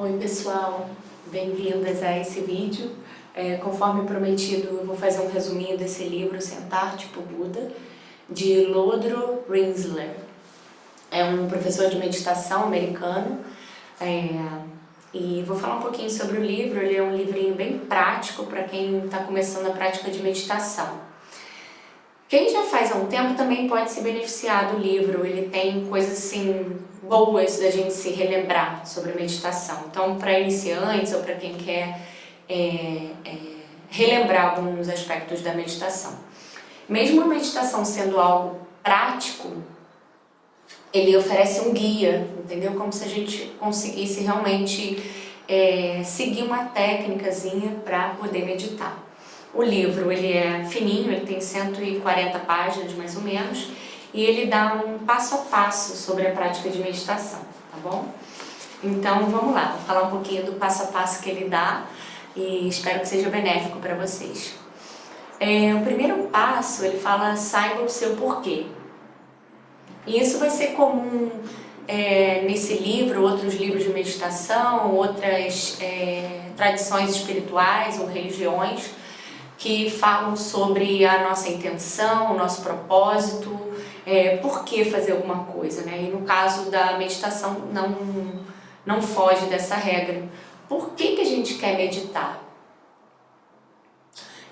Oi pessoal, bem-vindas a esse vídeo. Conforme prometido, eu vou fazer um resuminho desse livro, Sentar Tipo Buda, de Lodro Rinsler. É um professor de meditação americano e vou falar um pouquinho sobre o livro. Ele é um livrinho bem prático para quem está começando a prática de meditação. Quem já faz há um tempo também pode se beneficiar do livro. Ele tem coisas assim boas da gente se relembrar sobre meditação. Então, para iniciantes ou para quem quer relembrar alguns aspectos da meditação. Mesmo a meditação sendo algo prático, ele oferece um guia, entendeu? Como se a gente conseguisse realmente seguir uma técnicazinha para poder meditar. O livro ele é fininho, ele tem 140 páginas mais ou menos, e ele dá um passo a passo sobre a prática de meditação, tá bom? Então vamos lá, vou falar um pouquinho do passo a passo que ele dá e espero que seja benéfico para vocês. O primeiro passo, ele fala: saiba o seu porquê. E isso vai ser comum nesse livro, outros livros de meditação, outras tradições espirituais ou religiões que falam sobre a nossa intenção, o nosso propósito, por que fazer alguma coisa, né? E no caso da meditação não foge dessa regra. Por que a gente quer meditar?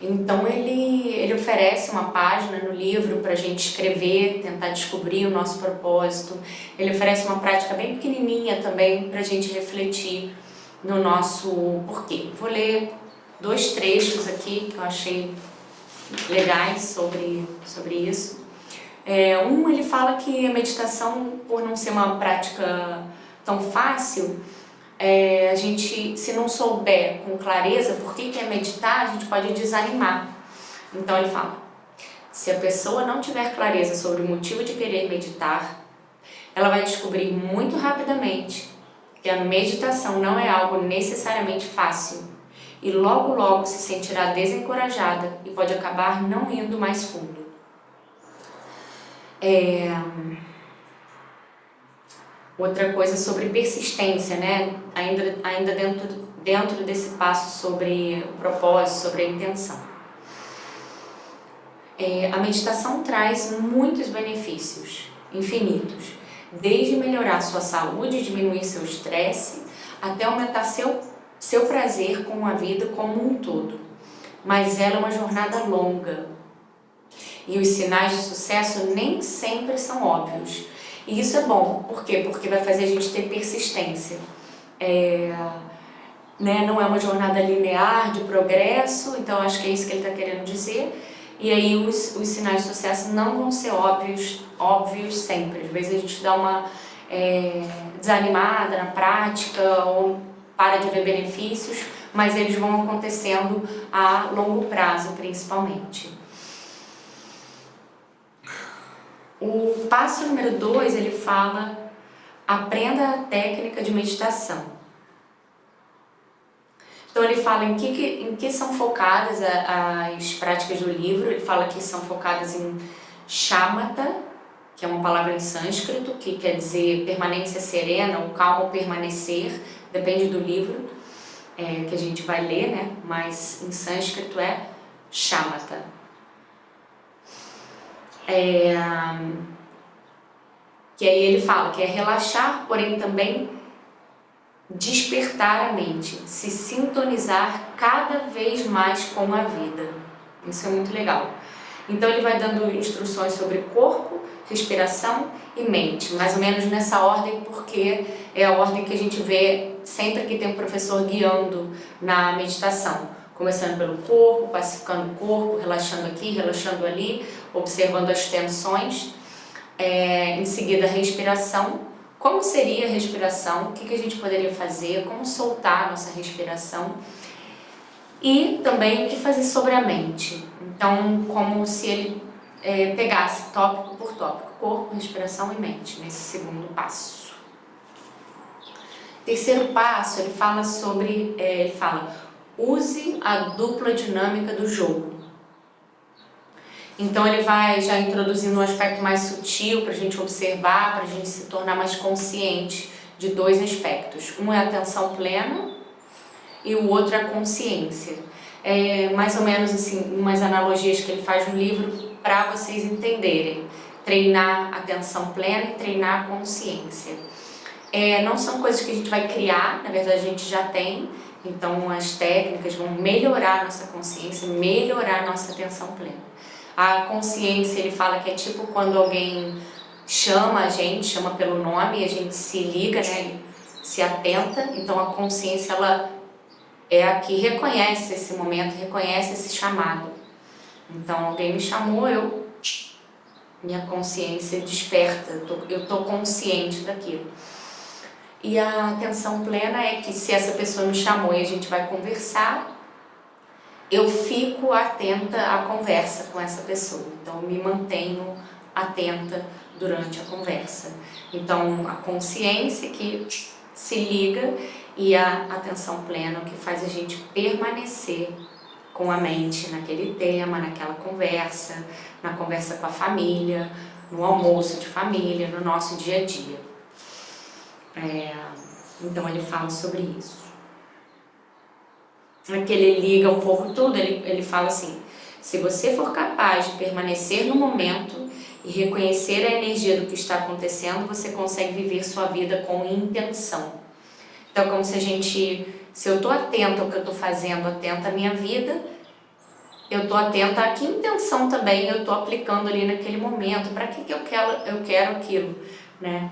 Então ele oferece uma página no livro para a gente escrever, tentar descobrir o nosso propósito. Ele oferece uma prática bem pequenininha também para a gente refletir no nosso porquê. Vou ler 2 trechos aqui que eu achei legais sobre isso. Ele fala que a meditação, por não ser uma prática tão fácil, a gente, se não souber com clareza por que é meditar, a gente pode desanimar. Então ele fala: se a pessoa não tiver clareza sobre o motivo de querer meditar, ela vai descobrir muito rapidamente que a meditação não é algo necessariamente fácil e logo se sentirá desencorajada e pode acabar não indo mais fundo. Outra coisa sobre persistência, né? Ainda dentro desse passo sobre o propósito, sobre a intenção. A meditação traz muitos benefícios, infinitos, desde melhorar sua saúde, diminuir seu estresse, até aumentar seu prazer com a vida como um todo. Mas ela é uma jornada longa e os sinais de sucesso nem sempre são óbvios. E isso é bom, por quê? Porque vai fazer a gente ter persistência. Não é uma jornada linear de progresso, então acho que é isso que ele está querendo dizer. E aí os sinais de sucesso não vão ser óbvios sempre. Às vezes a gente dá uma desanimada na prática ou para de ver benefícios, mas eles vão acontecendo a longo prazo, principalmente. O passo número 2, ele fala: aprenda a técnica de meditação. Então ele fala em que são focadas as práticas do livro. Ele fala que são focadas em shamatha, que é uma palavra em sânscrito, que quer dizer permanência serena ou calmo permanecer, depende do livro que a gente vai ler, né? Mas em sânscrito é shamatha. Que aí ele fala que é relaxar, porém também despertar a mente, se sintonizar cada vez mais com a vida. Isso é muito legal. Então ele vai dando instruções sobre corpo, respiração e mente, mais ou menos nessa ordem, porque é a ordem que a gente vê sempre que tem um professor guiando na meditação. Começando pelo corpo, pacificando o corpo, relaxando aqui, relaxando ali, observando as tensões. Em seguida, a respiração. Como seria a respiração? O que a gente poderia fazer? Como soltar a nossa respiração? E também o que fazer sobre a mente. Então, como se ele pegasse tópico por tópico, corpo, respiração e mente, nesse segundo passo. Terceiro passo, ele fala use a dupla dinâmica do jogo. Então ele vai já introduzindo um aspecto mais sutil para a gente observar, para a gente se tornar mais consciente de dois aspectos. Um é a atenção plena e o outro é a consciência. É mais ou menos assim, umas analogias que ele faz no livro para vocês entenderem. Treinar a atenção plena e treinar a consciência. Não são coisas que a gente vai criar, na verdade a gente já tem, então as técnicas vão melhorar a nossa consciência, melhorar a nossa atenção plena. A consciência, ele fala que é tipo quando alguém chama a gente, chama pelo nome, e a gente se liga, né, se atenta, então a consciência ela é a que reconhece esse momento, reconhece esse chamado. Então alguém me chamou, minha consciência desperta, eu estou consciente daquilo. E a atenção plena é que se essa pessoa me chamou e a gente vai conversar, eu fico atenta à conversa com essa pessoa. Então eu me mantenho atenta durante a conversa. Então a consciência que se liga e a atenção plena que faz a gente permanecer com a mente naquele tema, naquela conversa, na conversa com a família, no almoço de família, no nosso dia a dia. Então ele fala sobre isso. Aqui ele liga um pouco tudo, ele fala assim: se você for capaz de permanecer no momento e reconhecer a energia do que está acontecendo, você consegue viver sua vida com intenção. Então, como se eu estou atenta ao que eu estou fazendo, atenta à minha vida, eu estou atenta a que intenção também eu estou aplicando ali naquele momento, para que eu quero aquilo, né?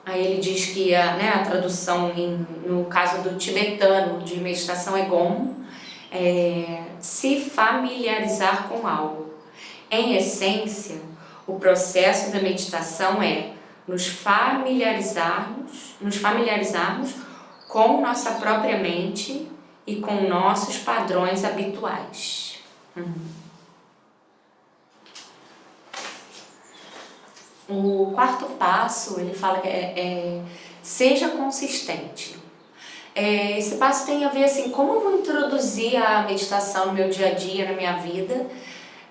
Aí ele diz que a tradução no caso do tibetano de meditação é Gom, se familiarizar com algo. Em essência, o processo da meditação é nos familiarizarmos com nossa própria mente e com nossos padrões habituais. O quarto passo, ele fala que seja consistente. Esse passo tem a ver assim, como eu vou introduzir a meditação no meu dia a dia, na minha vida.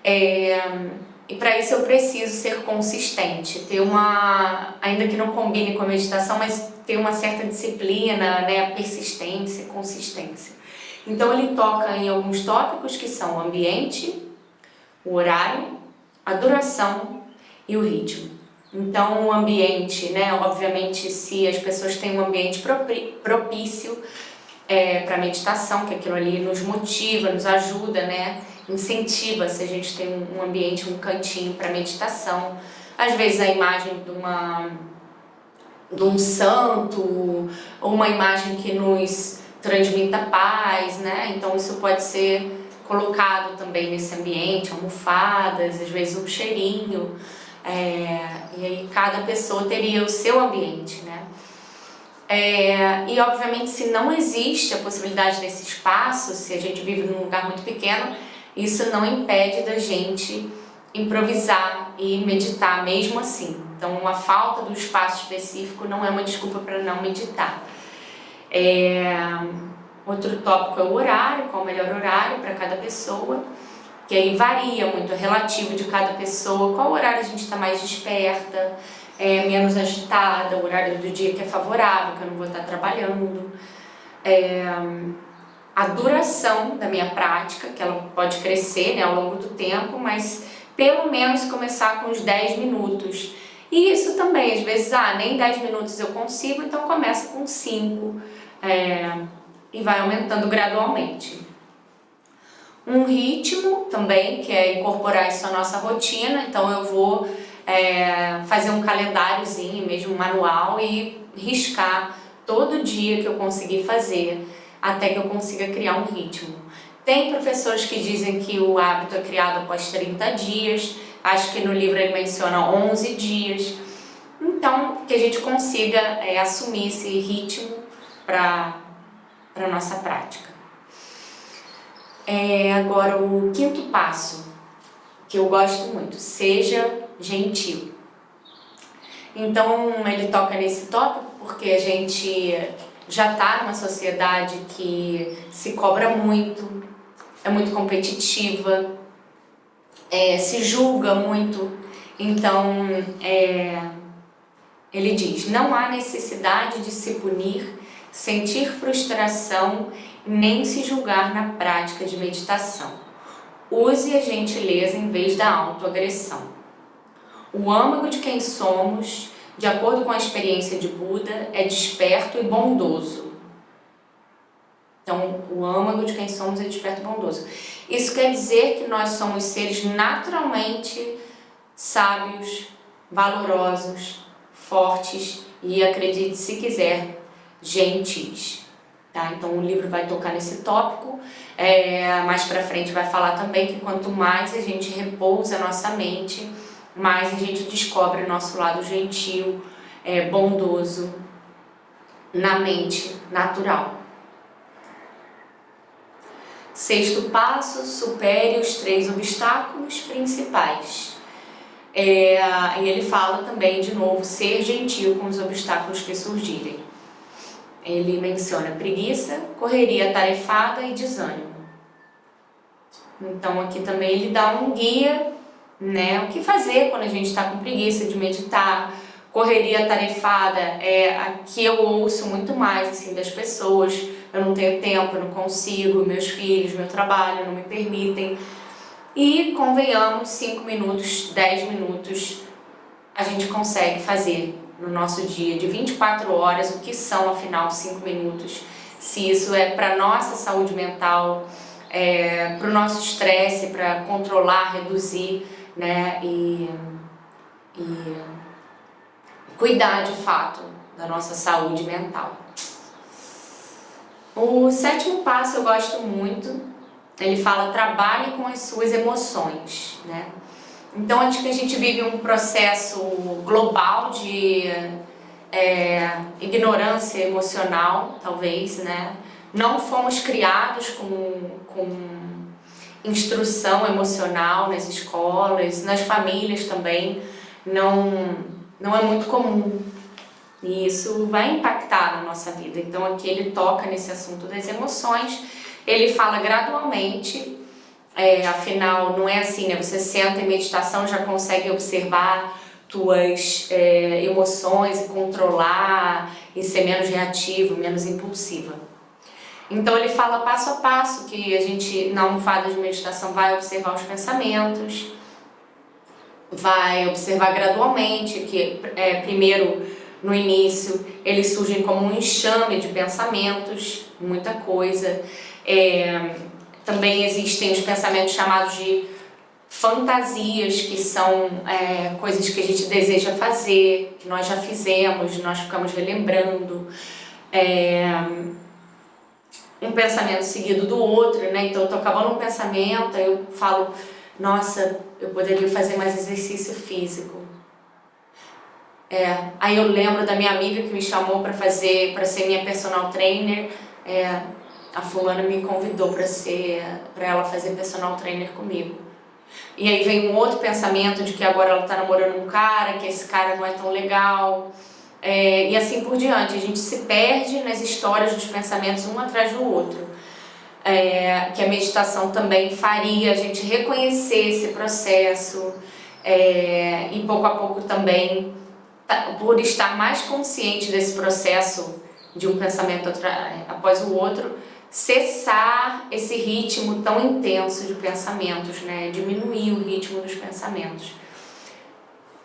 E para isso eu preciso ser consistente, ter ainda que não combine com a meditação, mas ter uma certa disciplina, né, persistência, consistência. Então ele toca em alguns tópicos que são o ambiente, o horário, a duração e o ritmo. Então o ambiente, né, obviamente se as pessoas têm um ambiente propício para meditação, que aquilo ali nos motiva, nos ajuda, né, incentiva se a gente tem um ambiente, um cantinho para meditação. Às vezes a imagem de um santo, ou uma imagem que nos transmita paz, né? Então isso pode ser colocado também nesse ambiente, almofadas, às vezes um cheirinho, e aí cada pessoa teria o seu ambiente, né? E obviamente se não existe a possibilidade desse espaço, se a gente vive num lugar muito pequeno, isso não impede da gente improvisar e meditar mesmo assim. Então a falta do espaço específico não é uma desculpa para não meditar. Outro tópico é o horário, qual o melhor horário para cada pessoa, que aí varia muito, é relativo de cada pessoa, qual horário a gente está mais desperta, menos agitada, o horário do dia que é favorável, que eu não vou estar trabalhando. A duração da minha prática, que ela pode crescer, né, ao longo do tempo, mas pelo menos começar com uns 10 minutos. E isso também, às vezes, nem 10 minutos eu consigo, então começa com 5 e vai aumentando gradualmente. Um ritmo também, que é incorporar isso à nossa rotina, então eu vou fazer um calendáriozinho, mesmo manual, e riscar todo dia que eu conseguir fazer, até que eu consiga criar um ritmo. Tem professores que dizem que o hábito é criado após 30 dias, acho que no livro ele menciona 11 dias. Então, que a gente consiga assumir esse ritmo para a nossa prática. Agora, o quinto passo, que eu gosto muito, seja gentil. Então, ele toca nesse tópico porque a gente já está numa sociedade que se cobra muito, é muito competitiva, se julga muito. Então, ele diz: não há necessidade de se punir, sentir frustração nem se julgar na prática de meditação. Use a gentileza em vez da autoagressão. O âmago de quem somos, de acordo com a experiência de Buda, é desperto e bondoso. Então, o âmago de quem somos é desperto e bondoso. Isso quer dizer que nós somos seres naturalmente sábios, valorosos, fortes e, acredite se quiser, gentis. Tá? Então o livro vai tocar nesse tópico, mais pra frente vai falar também que quanto mais a gente repousa a nossa mente, mais a gente descobre o nosso lado gentil, bondoso, na mente natural. Sexto passo, supere os 3 obstáculos principais. E ele fala também, de novo, ser gentil com os obstáculos que surgirem. Ele menciona preguiça, correria atarefada e desânimo. Então aqui também ele dá um guia, né? O que fazer quando a gente está com preguiça de meditar. Correria atarefada é a que eu ouço muito mais assim, das pessoas. Eu não tenho tempo, eu não consigo, meus filhos, meu trabalho não me permitem. E convenhamos, 5 minutos, 10 minutos, a gente consegue fazer no nosso dia de 24 horas, o que são afinal 5 minutos, se isso é para nossa saúde mental, para o nosso estresse, para controlar, reduzir, né, e cuidar de fato da nossa saúde mental. O 7º passo eu gosto muito. Ele fala: trabalhe com as suas emoções, né? Então, acho que a gente vive um processo global de ignorância emocional, talvez, né? Não fomos criados com instrução emocional nas escolas, nas famílias também, não é muito comum. E isso vai impactar na nossa vida. Então, aqui ele toca nesse assunto das emoções. Ele fala gradualmente, afinal não é assim, né? Você senta em meditação, já consegue observar tuas emoções e controlar e ser menos reativo, menos impulsiva. Então ele fala passo a passo que a gente, na almofada de meditação, vai observar os pensamentos, vai observar gradualmente, que primeiro, no início, eles surgem como um enxame de pensamentos, muita coisa. Também existem os pensamentos chamados de fantasias, que são coisas que a gente deseja fazer, que nós já fizemos, nós ficamos relembrando. Um pensamento seguido do outro, né? Então eu tô acabando um pensamento, aí eu falo: nossa, eu poderia fazer mais exercício físico. Aí eu lembro da minha amiga que me chamou para ser minha personal trainer. A fulana me convidou para ela fazer personal trainer comigo. E aí vem um outro pensamento de que agora ela tá namorando um cara, que esse cara não é tão legal. E assim por diante, a gente se perde nas histórias dos pensamentos um atrás do outro. Que a meditação também faria a gente reconhecer esse processo e pouco a pouco também, por estar mais consciente desse processo de um pensamento após o outro, cessar esse ritmo tão intenso de pensamentos, né? Diminuir o ritmo dos pensamentos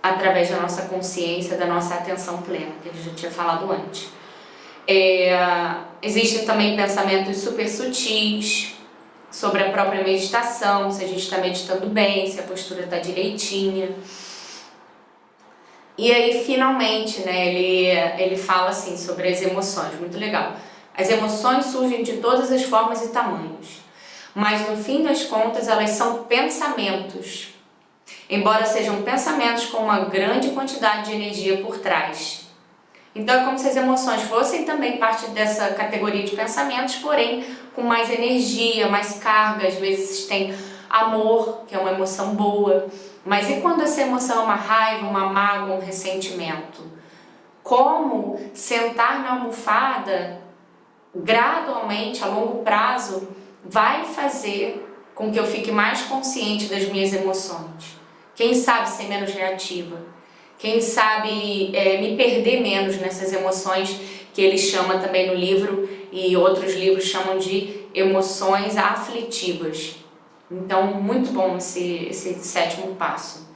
através da nossa consciência, da nossa atenção plena, que ele já tinha falado antes. Existem também pensamentos super sutis sobre a própria meditação, se a gente está meditando bem, se a postura está direitinha. E aí, finalmente, né, ele fala assim sobre as emoções, muito legal. As emoções surgem de todas as formas e tamanhos, mas no fim das contas elas são pensamentos, embora sejam pensamentos com uma grande quantidade de energia por trás. Então é como se as emoções fossem também parte dessa categoria de pensamentos, porém com mais energia, mais carga. Às vezes tem amor, que é uma emoção boa, mas e quando essa emoção é uma raiva, uma mágoa, um ressentimento? Como sentar na almofada gradualmente, a longo prazo, vai fazer com que eu fique mais consciente das minhas emoções, Quem sabe ser menos reativa? Quem sabe me perder menos nessas emoções que ele chama também no livro e outros livros chamam de emoções aflitivas. Então, muito bom esse sétimo passo.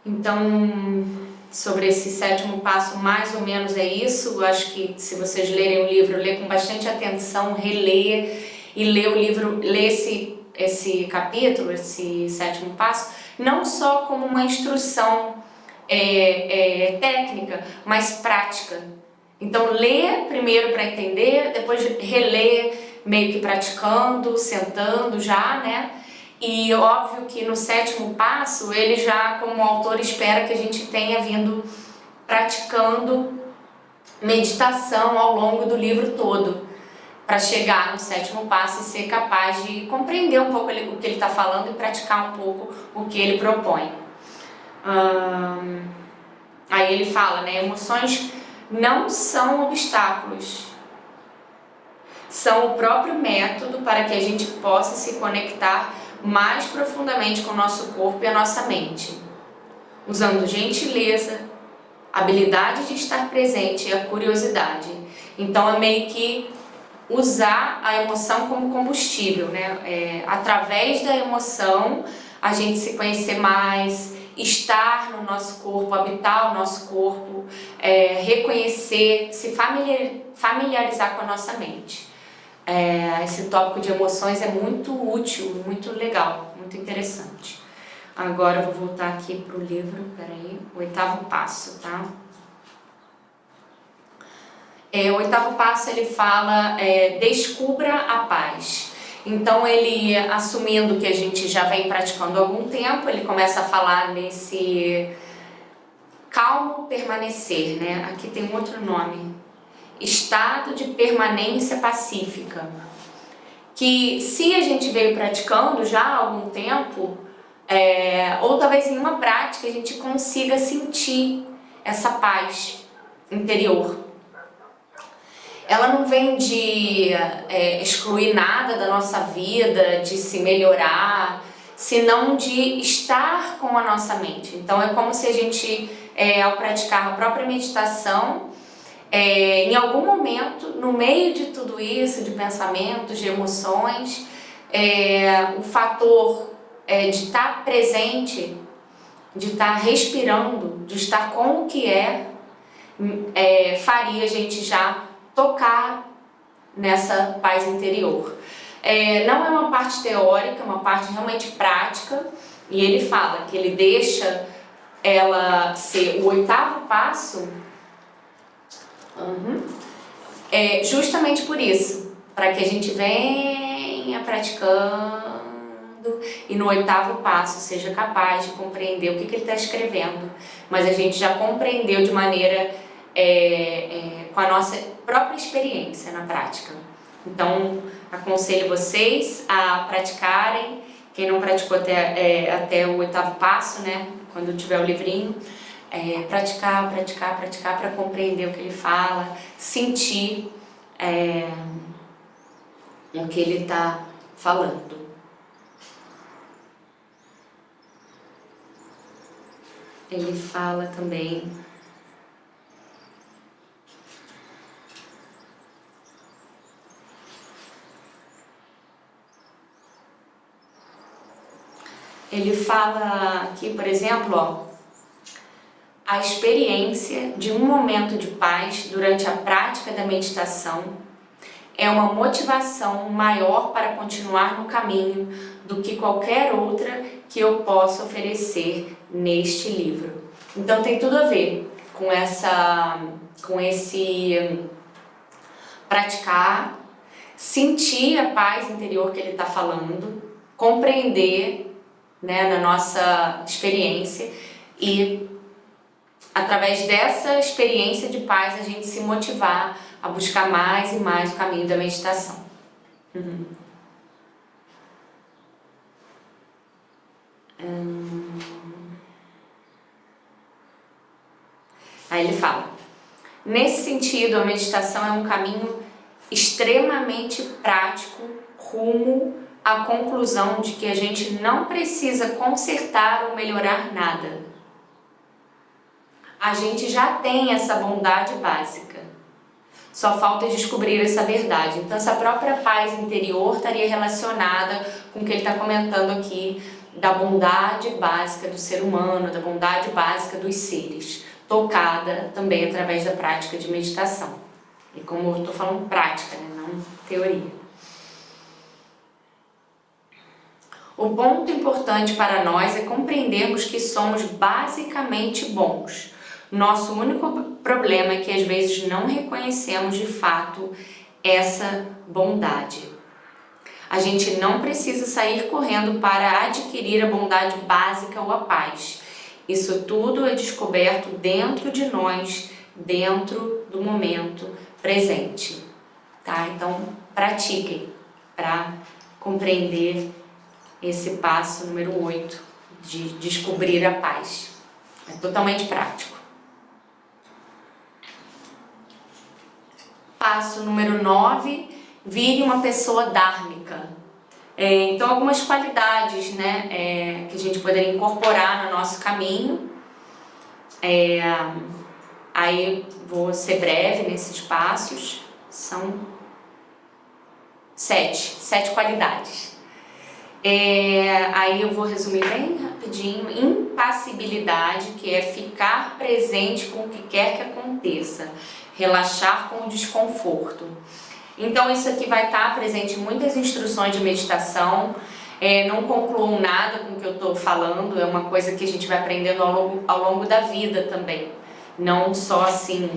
Então, sobre esse sétimo passo, mais ou menos é isso. Eu acho que se vocês lerem o livro, lê com bastante atenção, relê e lê o livro, lê esse capítulo, esse sétimo passo, não só como uma instrução técnica, mas prática. Então, lê primeiro para entender, depois relê meio que praticando, sentando já, né? E óbvio que no sétimo passo, ele já, como autor, espera que a gente tenha vindo praticando meditação ao longo do livro todo, para chegar no sétimo passo e ser capaz de compreender um pouco o que ele está falando e praticar um pouco o que ele propõe. Aí ele fala, né, emoções não são obstáculos, são o próprio método para que a gente possa se conectar mais profundamente com o nosso corpo e a nossa mente, usando gentileza, habilidade de estar presente e a curiosidade. Então é meio que usar a emoção como combustível, né? Através da emoção a gente se conhecer mais, estar no nosso corpo, habitar o nosso corpo, reconhecer, se familiarizar com a nossa mente. Esse tópico de emoções é muito útil, muito legal, muito interessante. Agora eu vou voltar aqui para o livro, peraí, o oitavo passo, tá? O oitavo passo ele fala, descubra a paz. Então ele, assumindo que a gente já vem praticando há algum tempo, ele começa a falar nesse calmo permanecer, né? Aqui tem um outro nome. Estado de permanência pacífica, que se a gente veio praticando já há algum tempo, ou talvez em uma prática a gente consiga sentir essa paz interior. Ela não vem de excluir nada da nossa vida, de se melhorar, senão de estar com a nossa mente. Então é como se a gente, ao praticar a própria meditação, em algum momento, no meio de tudo isso, de pensamentos, de emoções, o fator de estar presente, de estar respirando, de estar com o que faria a gente já tocar nessa paz interior. Não é uma parte teórica, é uma parte realmente prática, e ele fala que ele deixa ela ser o oitavo passo. Justamente por isso, para que a gente venha praticando e no oitavo passo seja capaz de compreender o que ele está escrevendo, mas a gente já compreendeu de maneira com a nossa própria experiência na prática. Então aconselho vocês a praticarem, quem não praticou até o oitavo passo, né, quando tiver o livrinho, praticar para compreender o que ele fala, sentir o que ele está falando. Ele fala também aqui, por exemplo, a experiência de um momento de paz durante a prática da meditação é uma motivação maior para continuar no caminho do que qualquer outra que eu possa oferecer neste livro. Então tem tudo a ver com esse praticar, sentir a paz interior que ele está falando, compreender, né, na nossa experiência, e através dessa experiência de paz a gente se motivar a buscar mais e mais o caminho da meditação. Aí ele fala: Nesse sentido, a meditação é um caminho extremamente prático rumo à conclusão de que a gente não precisa consertar ou melhorar nada. A gente já tem essa bondade básica. Só falta descobrir essa verdade. Então, essa própria paz interior estaria relacionada com o que ele está comentando aqui, da bondade básica do ser humano, da bondade básica dos seres, tocada também através da prática de meditação. E como eu estou falando prática, né? Não teoria. O ponto importante para nós é compreendermos que somos basicamente bons. Nosso único problema é que às vezes não reconhecemos de fato essa bondade. A gente não precisa sair correndo para adquirir a bondade básica ou a paz. Isso tudo é descoberto dentro de nós, dentro do momento presente. Tá? Então, pratiquem para compreender esse passo número 8 de descobrir a paz. É totalmente prático. Passo número 9, vire uma pessoa dármica. Então, algumas qualidades, né, que a gente poderia incorporar no nosso caminho. Aí vou ser breve nesses passos. São 7 qualidades. Aí eu vou resumir bem rapidinho. Impassibilidade, que é ficar presente com o que quer que aconteça. Relaxar com o desconforto. Então isso aqui vai estar presente em muitas instruções de meditação. Não concluam nada com o que eu estou falando, é uma coisa que a gente vai aprendendo ao longo da vida também. Não só assim,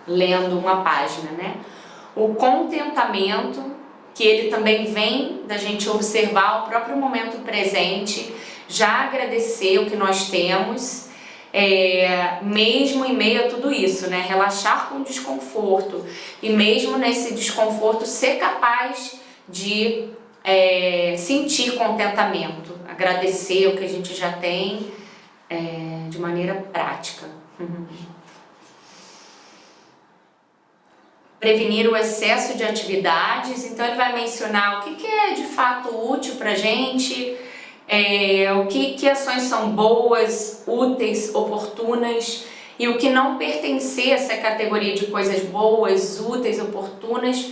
lendo uma página, né? O contentamento, que ele também vem da gente observar o próprio momento presente, já agradecer o que nós temos, mesmo em meio a tudo isso, né? Relaxar com o desconforto e mesmo nesse desconforto ser capaz de sentir contentamento, agradecer o que a gente já tem de maneira prática. Prevenir o excesso de atividades, então ele vai mencionar o que é de fato útil pra gente, o que ações são boas, úteis, oportunas, e o que não pertencer a essa categoria de coisas boas, úteis, oportunas,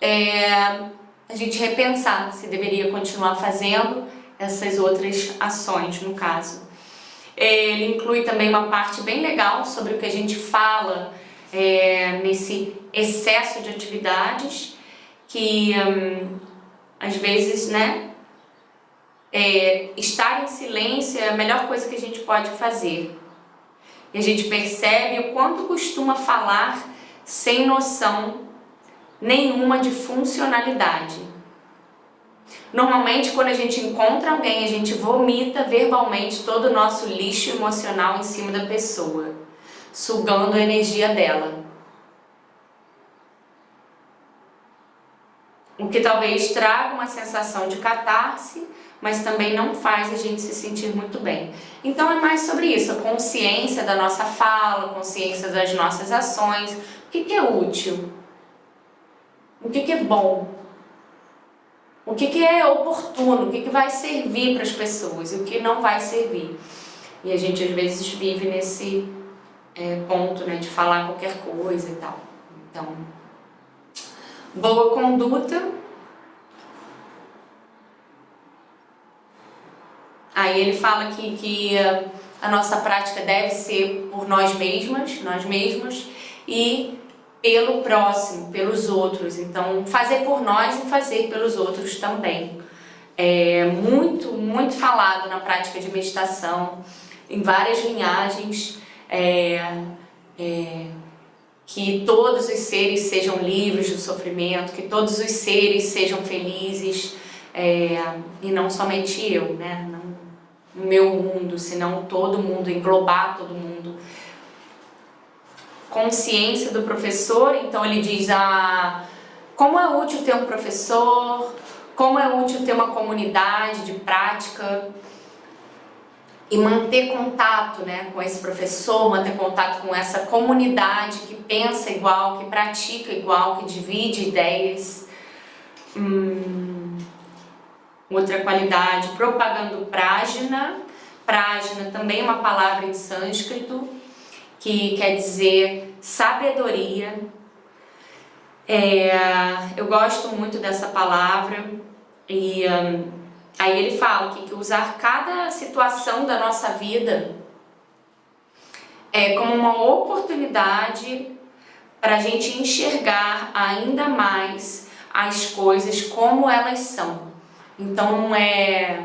a gente repensar se deveria continuar fazendo essas outras ações, no caso. Ele inclui também uma parte bem legal sobre o que a gente fala nesse excesso de atividades, que às vezes, né, estar em silêncio é a melhor coisa que a gente pode fazer. E a gente percebe o quanto costuma falar sem noção nenhuma de funcionalidade. Normalmente, quando a gente encontra alguém, a gente vomita verbalmente todo o nosso lixo emocional em cima da pessoa, sugando a energia dela. O que talvez traga uma sensação de catarse, mas também não faz a gente se sentir muito bem. Então é mais sobre isso, a consciência da nossa fala, a consciência das nossas ações, o que é útil, o que é bom, o que é oportuno, o que vai servir para as pessoas e o que não vai servir. E a gente às vezes vive nesse ponto, né, de falar qualquer coisa e tal. Então, boa conduta. Aí ele fala que a nossa prática deve ser por nós mesmos e pelo próximo, pelos outros. Então, fazer por nós e fazer pelos outros também. É muito falado na prática de meditação, em várias linhagens, que todos os seres sejam livres do sofrimento, que todos os seres sejam felizes, e não somente eu, né? Não no meu mundo, senão todo mundo, englobar todo mundo. Consciência do professor, então ele diz como é útil ter um professor, como é útil ter uma comunidade de prática, e manter contato, né, com esse professor, manter contato com essa comunidade que pensa igual, que pratica igual, que divide ideias. Outra qualidade, propagando prajna. Prajna também é uma palavra em sânscrito que quer dizer sabedoria. Eu gosto muito dessa palavra e aí ele fala que usar cada situação da nossa vida como uma oportunidade para a gente enxergar ainda mais as coisas como elas são. Então não é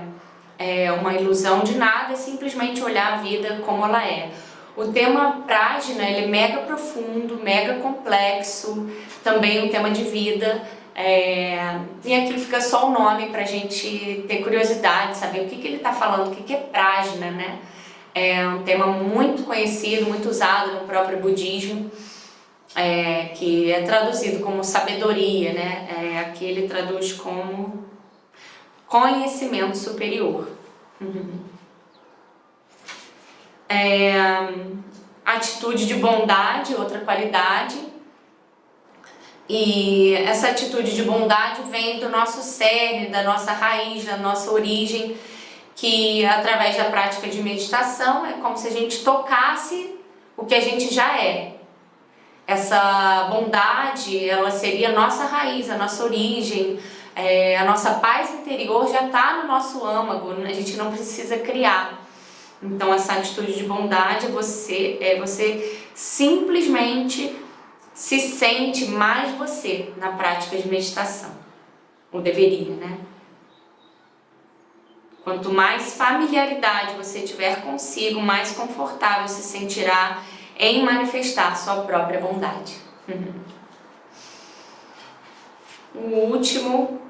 uma ilusão de nada, é simplesmente olhar a vida como ela é. O tema prajna, ele é mega profundo, mega complexo, também um tema de vida, e aqui fica só o nome pra gente ter curiosidade, saber o que ele está falando, o que é prajna, né? É um tema muito conhecido, muito usado no próprio budismo, que é traduzido como sabedoria, né? Aqui ele traduz como conhecimento superior. Atitude de bondade, outra qualidade. E essa atitude de bondade vem do nosso cerne, da nossa raiz, da nossa origem, que através da prática de meditação é como se a gente tocasse o que a gente já é. Essa bondade, ela seria a nossa raiz, a nossa origem, a nossa paz interior já está no nosso âmago, a gente não precisa criar. Então essa atitude de bondade você simplesmente se sente mais você na prática de meditação, ou deveria, né? Quanto mais familiaridade você tiver consigo, mais confortável se sentirá em manifestar sua própria bondade. O último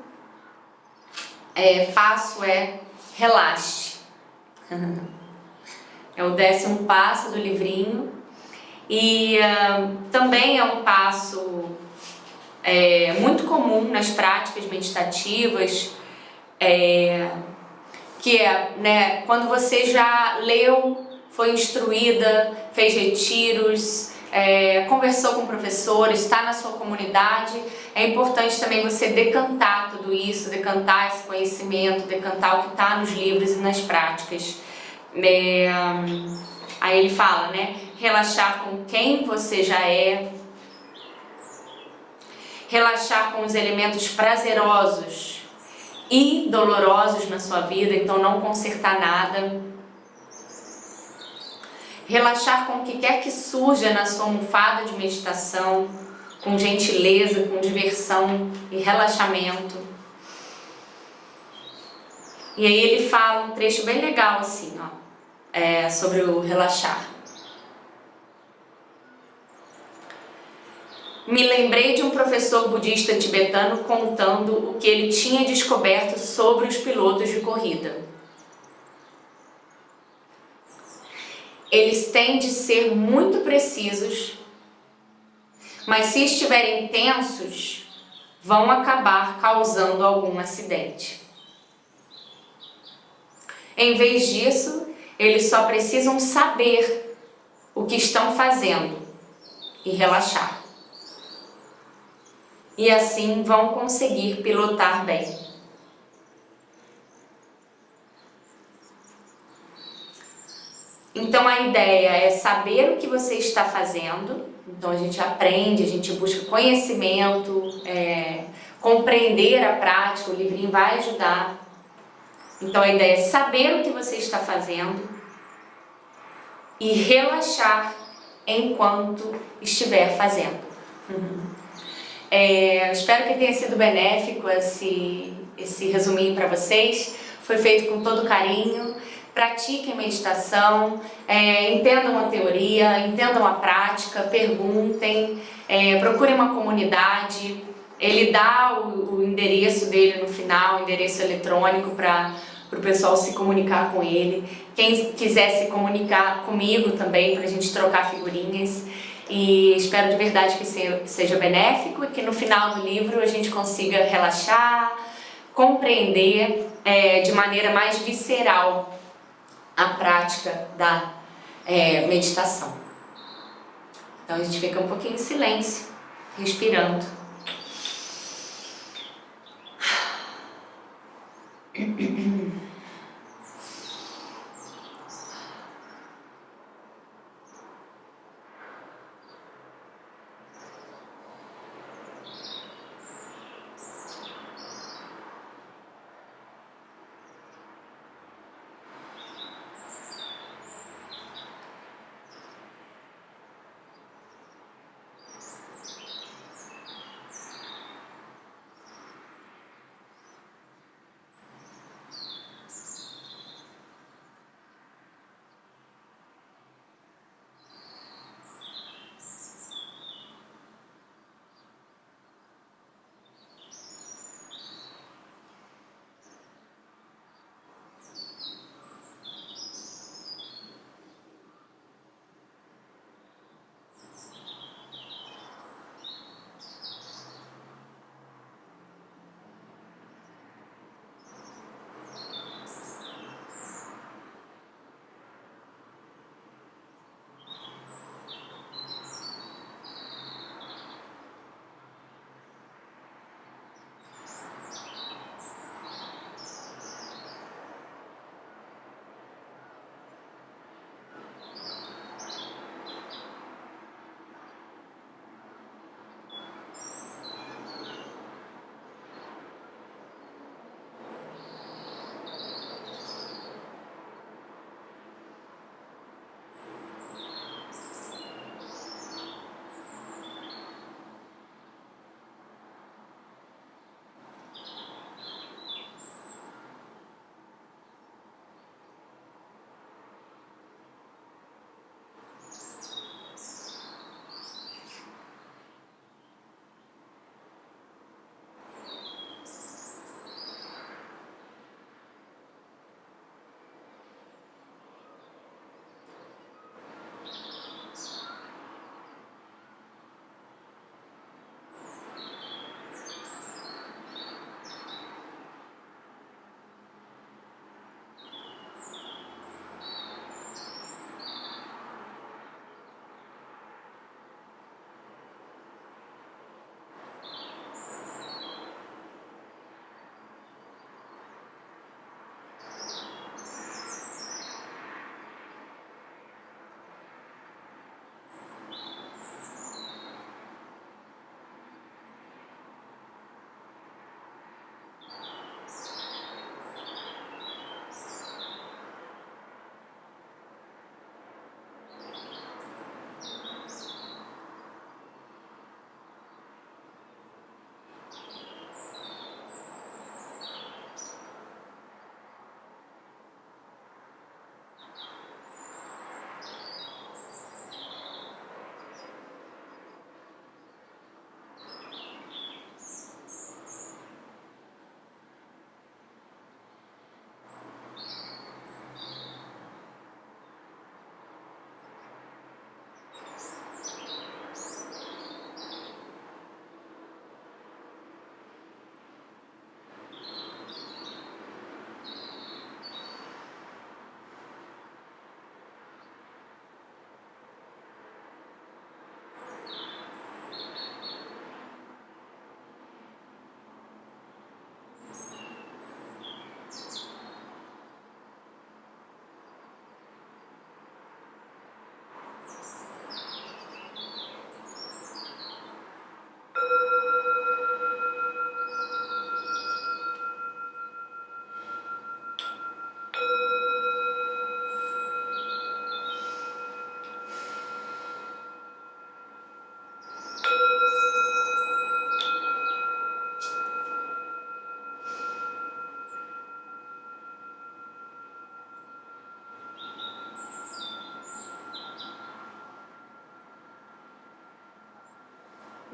passo é relaxe. É o 10º passo do livrinho e também é um passo muito comum nas práticas meditativas, que né, quando você já leu, foi instruída, fez retiros, conversou com professores, está na sua comunidade, é importante também você decantar tudo isso, decantar esse conhecimento, decantar o que está nos livros e nas práticas. Aí ele fala, né, relaxar com quem você já é, relaxar com os elementos prazerosos e dolorosos na sua vida, então não consertar nada, relaxar com o que quer que surja na sua almofada de meditação, com gentileza, com diversão e relaxamento. E aí ele fala um trecho bem legal assim, ó, sobre o relaxar. Me lembrei de um professor budista tibetano contando o que ele tinha descoberto sobre os pilotos de corrida. Eles têm de ser muito precisos, mas se estiverem tensos, vão acabar causando algum acidente. Em vez disso, eles só precisam saber o que estão fazendo e relaxar. E assim vão conseguir pilotar bem. Então a ideia é saber o que você está fazendo. Então a gente aprende, a gente busca conhecimento, compreender a prática, o livrinho vai ajudar. Então a ideia é saber o que você está fazendo e relaxar enquanto estiver fazendo. Espero que tenha sido benéfico esse resuminho para vocês. Foi feito com todo carinho. Pratiquem meditação, entendam a teoria, entendam a prática, perguntem, procurem uma comunidade. Ele dá o endereço dele no final, o endereço eletrônico para o pessoal se comunicar com ele. Quem quiser se comunicar comigo também, para a gente trocar figurinhas. E espero de verdade que seja benéfico e que no final do livro a gente consiga relaxar, compreender de maneira mais visceral a prática da meditação. Então a gente fica um pouquinho em silêncio, respirando.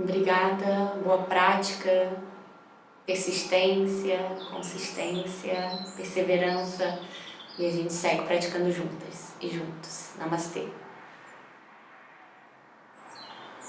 Obrigada, boa prática, persistência, consistência, perseverança, e a gente segue praticando juntas e juntos. Namastê.